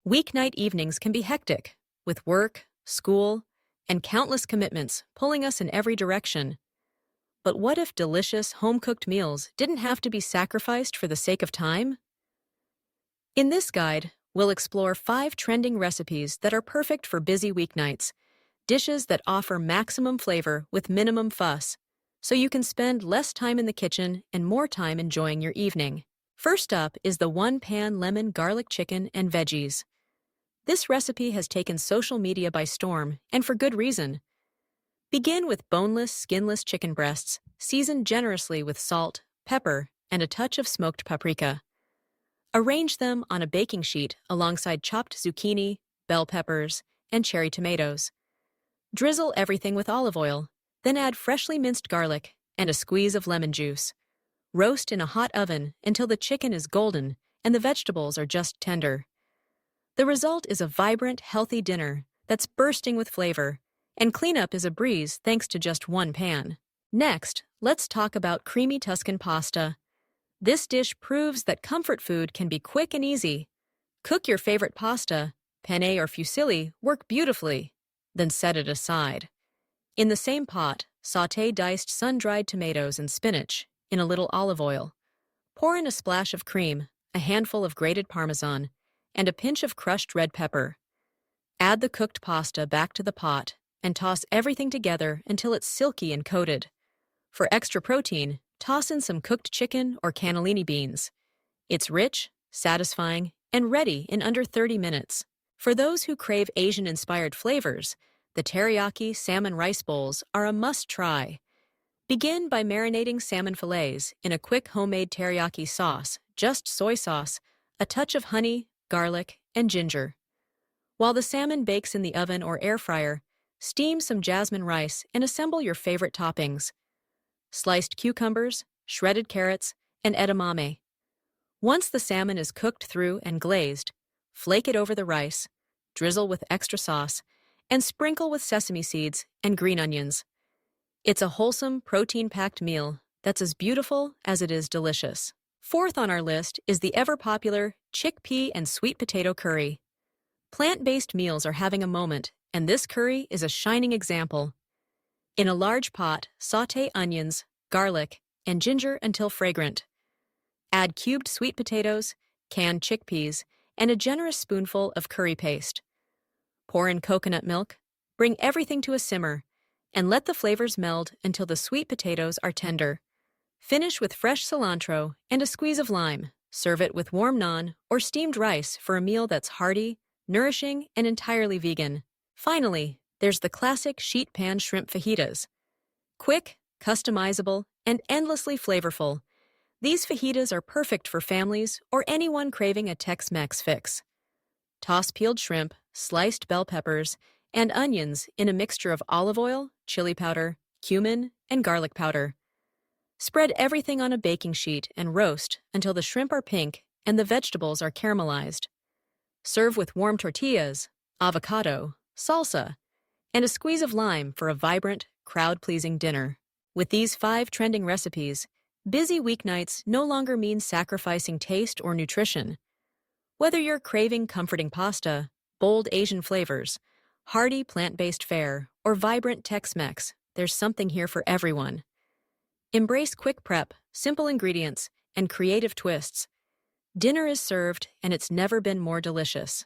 Weeknight evenings can be hectic, with work, school, and countless commitments pulling us in every direction. But what if delicious, home-cooked meals didn't have to be sacrificed for the sake of time? In this guide, we'll explore 5 trending recipes that are perfect for busy weeknights, dishes that offer maximum flavor with minimum fuss, so you can spend less time in the kitchen and more time enjoying your evening. First up is the one-pan lemon garlic chicken and veggies. This recipe has taken social media by storm, and for good reason. Begin with boneless, skinless chicken breasts, seasoned generously with salt, pepper, and a touch of smoked paprika. Arrange them on a baking sheet alongside chopped zucchini, bell peppers, and cherry tomatoes. Drizzle everything with olive oil, then add freshly minced garlic and a squeeze of lemon juice. Roast in a hot oven until the chicken is golden and the vegetables are just tender. The result is a vibrant, healthy dinner that's bursting with flavor, and cleanup is a breeze thanks to just one pan. Next, let's talk about creamy Tuscan pasta. This dish proves that comfort food can be quick and easy. Cook your favorite pasta, penne or fusilli, work beautifully, then set it aside. In the same pot, sauté diced sun-dried tomatoes and spinach in a little olive oil. Pour in a splash of cream, a handful of grated Parmesan, and a pinch of crushed red pepper. Add the cooked pasta back to the pot and toss everything together until it's silky and coated. For extra protein, toss in some cooked chicken or cannellini beans. It's rich, satisfying, and ready in under 30 minutes. For those who crave Asian-inspired flavors, the teriyaki salmon rice bowls are a must-try. Begin by marinating salmon fillets in a quick homemade teriyaki sauce, just soy sauce, a touch of honey, garlic, and ginger. While the salmon bakes in the oven or air fryer, steam some jasmine rice and assemble your favorite toppings: sliced cucumbers, shredded carrots, and edamame. Once the salmon is cooked through and glazed, flake it over the rice, drizzle with extra sauce, and sprinkle with sesame seeds and green onions. It's a wholesome, protein-packed meal that's as beautiful as it is delicious. Fourth on our list is the ever-popular chickpea and sweet potato curry. Plant-based meals are having a moment, and this curry is a shining example. In a large pot, sauté onions, garlic, and ginger until fragrant. Add cubed sweet potatoes, canned chickpeas, and a generous spoonful of curry paste. Pour in coconut milk, bring everything to a simmer, and let the flavors meld until the sweet potatoes are tender. Finish with fresh cilantro and a squeeze of lime. Serve it with warm naan or steamed rice for a meal that's hearty, nourishing, and entirely vegan. Finally, there's the classic sheet pan shrimp fajitas. Quick, customizable, and endlessly flavorful, these fajitas are perfect for families or anyone craving a Tex-Mex fix. Toss peeled shrimp, sliced bell peppers, and onions in a mixture of olive oil, chili powder, cumin, and garlic powder. Spread everything on a baking sheet and roast until the shrimp are pink and the vegetables are caramelized. Serve with warm tortillas, avocado, salsa, and a squeeze of lime for a vibrant, crowd-pleasing dinner. With these 5 trending recipes, busy weeknights no longer mean sacrificing taste or nutrition. Whether you're craving comforting pasta, bold Asian flavors, hearty plant-based fare, or vibrant Tex-Mex, there's something here for everyone. Embrace quick prep, simple ingredients, and creative twists. Dinner is served, and it's never been more delicious.